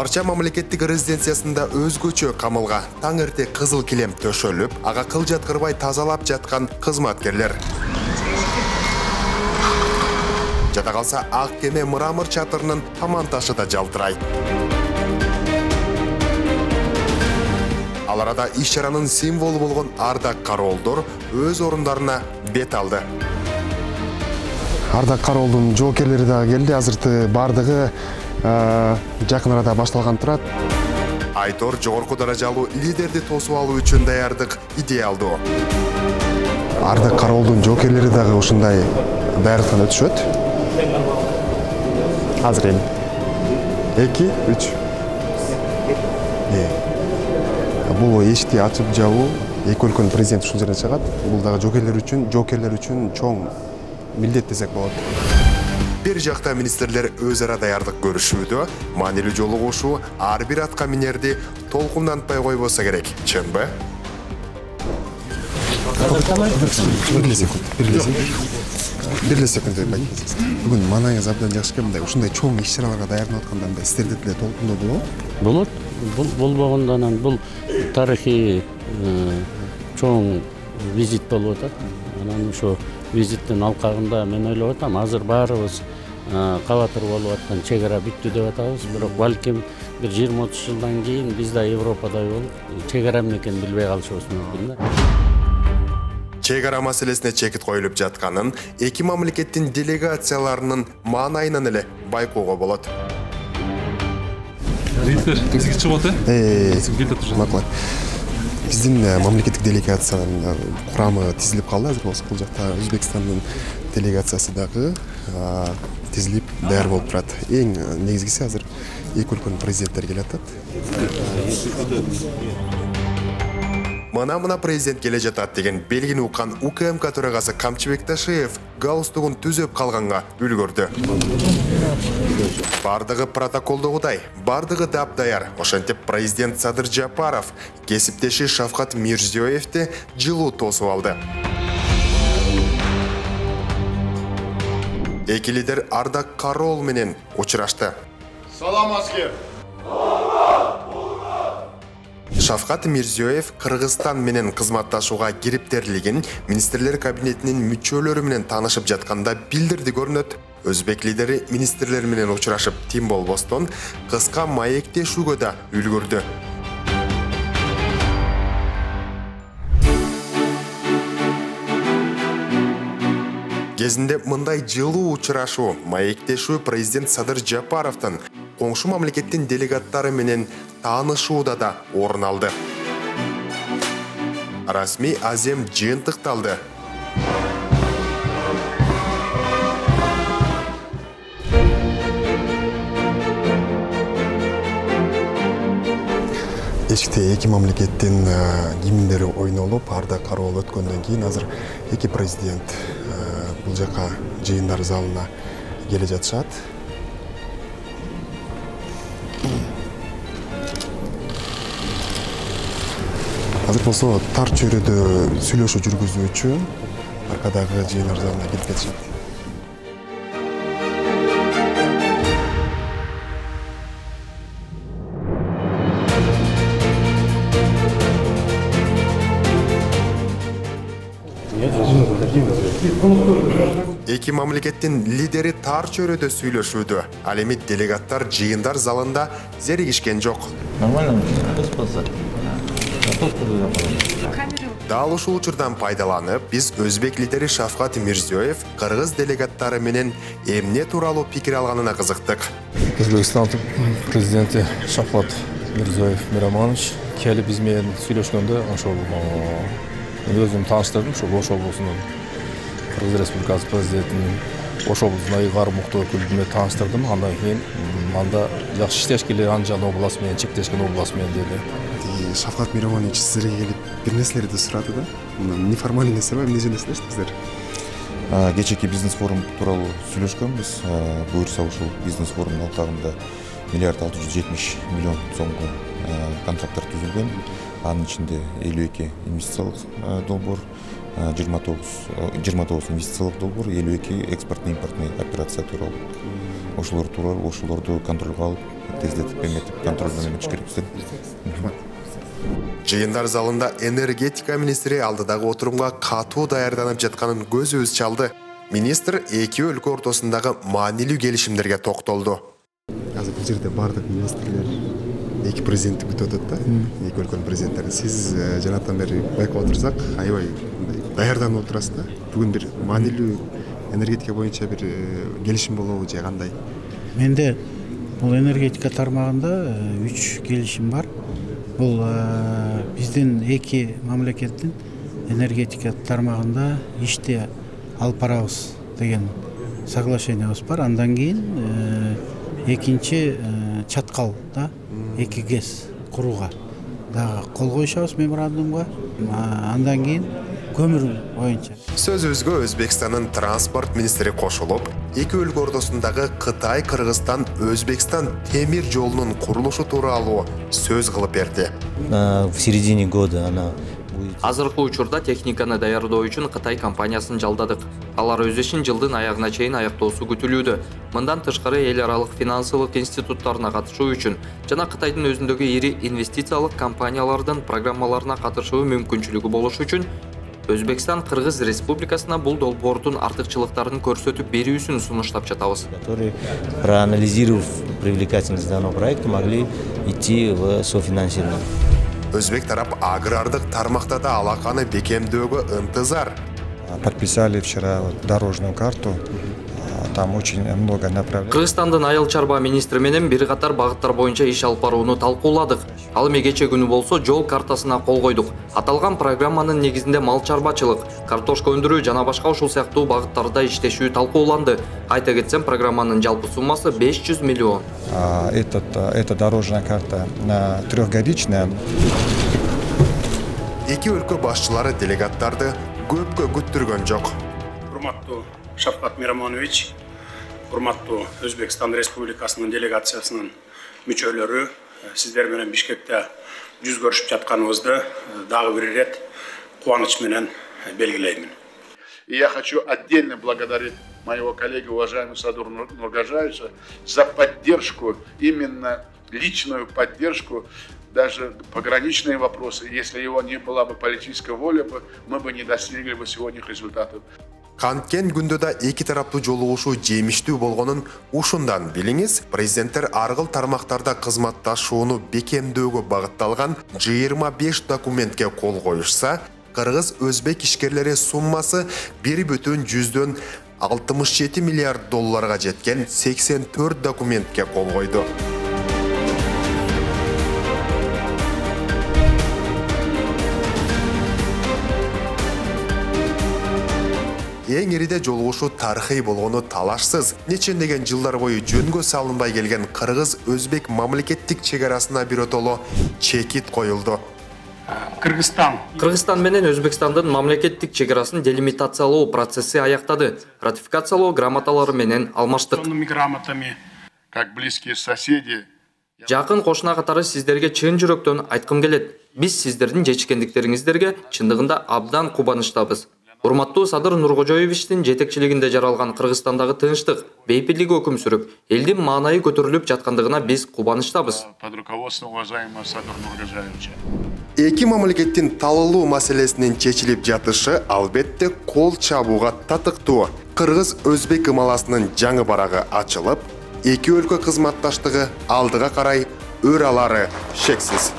Арча мамлекеттик резиденциясында өзгөчө камылга таң эрте кызыл килем төшөлүп, ага кыл жаткырбай тазалап жаткан кызматкерлер. Жада калса ак кеме мрамор чатырынын таман ташы да жалтырайт. Ал арада иш-чаранын символу болгон Ардак Кароолдор өз орундарына бет алды. Ардак Кароолдун жоокерлери да келди. Азырты бардыгы жакын арада башталган турат. Айтор жогорку даражалуу лидерди тосуп алуу үчүн даярдык идеалдуу. Ардак Кароолдун жоокерлери дагы ушундай даярдыктан өтүшөт. Азыр эми 2, 3. Бул эшикти ачып жабуу эки өлкөнүн президенти ушул жерден чыгат. Бул дагы жоокерлер үчүн чоң милдет десек болот. Бир жакта министрлер өз ара даярдык көрүшүүдө, маанилүү жолугушуу ар бир атка минерди толкундантпай койбосо керек, чынбы? Бир секунд бүгүн маанайыңыз абдан жакшы экен. Мындай ушундай чоң иш-чараларга даярданып атканда мындай сиздерди деле толкундоо болобу? Болбогондо анан бул тарыхый чоң визит болуп атат. Анан ошо визиттин алкагында мен ойлоп атам, азыр баарыбыз кабатыр болуп аткан чек ара бүттү деп атабыз, бирок балким бир 20-30 жылдан кийин биз да Европадай болуп чек ара эмне экенин билбей калышыбыз мүмкүн да. Чек ара маселесине чекит коюлуп жатканын эки мамлекеттин делегацияларынын маанайынан эле байкоого болот. Биздин мамлекеттик делегациянын курамы тизилип калды. Азыр болсо бул жакта Өзбекстандын делегациясы дагы тизилип даяр болуп турат. Эң негизгиси азыр эки өлкөнүн президенттери келе атат. Мына президент келе жатат деген белгини уккан УКМК төрагасы Камчыбек Ташиев галстугун түзөп калганга үлгөрдү. Бардыгы протоколдогудай, бардыгы дап-даяр. Ошентип президент Садыр Жапаров кесиптеши Шавкат Мирзиёевди жылуу тосуп алды. Эки лидер Ардак Кароол менен учурашты. Салам аскер. Шавкат Мирзиёев Кыргызстан менен кызматташууга кириптерлигин министрлер кабинетинин мүчөлөрү менен таанышып жатканда билдирди көрүнөт. Өзбек лидери министрлер менен учурашып тим болбостон кыска маектешүүгө да үлгүрдү. Кезинде мындай жылуу учурашуу, маектешүү президент Садыр Жапаровдун коңшу мамлекеттин делегаттары менен таанышууда да орун алды. Расмий азем жыйынтыкталды. Эшикте эки мамлекеттин гимндери ойнолуп, Ардак Кароол өткөндөн кийин азыр эки президент бул жака жыйындар залына келе жатышат. Азыр болсо тар чөйрөдө сүйлөшүү жүргүзүү үчүн аркадагы жыйындар залына келип кетишет. Эки мамлекеттин лидери тар чөйрөдө сүйлөшүүдө, ал эми делегаттар жыйындар залында зеригишкен жок. Дал ушул учурдан пайдаланып, биз өзбек лидери Шавкат Мирзиёев кыргыз делегаттары менен эмне тууралуу пикир алганына кызыктык. Өзбекстан президенти Шавкат Мирзиёев Мираманович келип биз менен сүйлөшкөндө ошол өзүм тааныштырдым, ошол Ош облусунун Кыргыз Республикасы президентинин Ош облусуна ыйгар мукты өкүлүнө тааныштырдым. Андан кийин анда жакшы иштеш келе Анжан областы менен чектешкен област менен деди. Шавкат Мираманович сиздерге келип бир нерселерди сурады да. Неформальный нерсе эмне жөнүндө сүйлөштүңүздөр? Кечээки бизнес форум тууралуу сүйлөшкөнбүз. Буюрса ушул бизнес форумдун алкагында $1,670 миллион сомго контракттар түзүлгөн. Анын ичинде 52 инвестициялык долбоор, 29 инвестициялық долбор, 52 экспортный-импортный операция туралы. Ошолорду контролга алып, тездетип эметип контролдон эметиш керек. Жыйындар залында энергетика министри алдыдагы отурумга катуу даярданып жатканын көзүбүз чалды. Министр эки өлкө ортосундагы маанилүү келишимдерге токтолду. Азыр бул жерде бардык министрлер эки президентти күтүп атат да, эки өлкөнүн президенттери. Сиз жанаттан бери байкап отурсак, аябай даярданып отурасыз да. Бүгүн бир маанилүү энергетика боюнча бир келишим болобу же кандай? Менде бул энергетика тармагында 3 келишим бар. Бул биздин эки мамлекеттин энергетика тармагында ишти алып барабыз деген соглашениябыз бар. Андан кийин экинчи чаткалда эки ГЭС курууга дагы кол коюшабыз меморандумга. Андан кийин көмүр боюнча. Сөзүбүзгө Өзбекстандын транспорт министри кошулуп, эки өлкө ортосундагы Кытай, Кыргызстан, Өзбекстан темир жолунун курулушу тууралуу сөз кылып берди. В середине года она Азыркы учурда техниканы даярдоо үчүн Кытай компаниясын жалдадык. Алар өз ишин жылдын аягына чейин аяктоосу күтүлүүдө. Мындан тышкары эл аралык финансылык институттарына катышуу үчүн жана Кытайдын өзүндөгү ири инвестициялык компаниялардын программаларына катышуу мүмкүнчүлүгү болушу үчүн Өзбекстан Кыргыз Республикасына бул долбоордун артыкчылыктарын көрсөтүп берүүсүн сунуштап жатабыз. Которые, проанализировав привлекательность данного проекта, могли идти в софинансирование. Өзбек тарап агрардык тармакта да алаканы бекемдөөгө ынтызар. Подписали вчера дорожную карту. Там очень много направлений. Кыргызстандын айыл чарба министри менен бир катар багыттар боюнча иш алып барууну талкууладык. Ал эми кече күнү болсо жол картасына кол койдук. Аталган программанын негизинде мал чарбачылык, картошка өндүрүү жана башка ушул сыяктуу багыттарда иштешүү талкууланды. Айта кетсем, программанын жалпы суммасы 500 миллион. Эта дорожная карта трехгодичная. Эки өлкө башчылары делегаттарды көпкө күттүргөн жок. Урматтуу Шавкат Мирамонович, урматтуу Өзбекстан Республикасынын делегациясынын мүчөлөрү, сиздер менен Бишкекте жүз көрүшүп жатканыбызды дагы бир ирет кубаныч менен белгилеймин. И я хочу отдельно благодарить моего коллегу, уважаемого Садура Нургажаевича, за поддержку, именно личную поддержку, даже пограничные вопросы. Если его не была бы политическая воля, мы бы не достигли бы сегодняшних результатов. Канткен күндө да эки тараптуу жолугушуу жемиштүү болгонун ушундан билиңиз. Президенттер аргыл тармактарда кызматташууну бекемдөөгө багытталган 25 документке кол коюшса, Кыргыз-Өзбек ишкерлери суммасы 1,67 миллиард долларга жеткен 84 документке кол койду. Эң ириде жолугушуу тарыхый болгону талашсыз. Нечендеген жылдар бою жөнгө салынбай келген Кыргыз-Өзбек мамлекеттик чегарасына биротоло чекит коюлду. Кыргызстан менен Өзбекстандын мамлекеттик чегарасын делимитациялоо процесси аяктады. Ратификациялоо грамоталары менен алмаштык. Как близкие соседи. Жакын кошуна катары сиздерге чын жүрөктөн айткым келет. Биз сиздердин жечкендиктериңиздерге чындыгында абдан кубанычтабыз. Урматтуу Садыр Нургожоевичтин жетекчилигинде жаралган Кыргызстандагы тынчтык, бейпилдик өкүм сүрүп, элдин маанайы көтөрүлүп жаткандыгына биз кубанычтабыз. Под руководством уважаемого Садыр Нургожаевича. Эки мамлекеттин талылуу маселесинин чечилип жатышы албетте кол чабууга татыктуу. Кыргыз-Өзбек ымаласынын жаңы барагы ачылып, эки өлкө кызматташтыгы алдыга карай өр алары шексиз.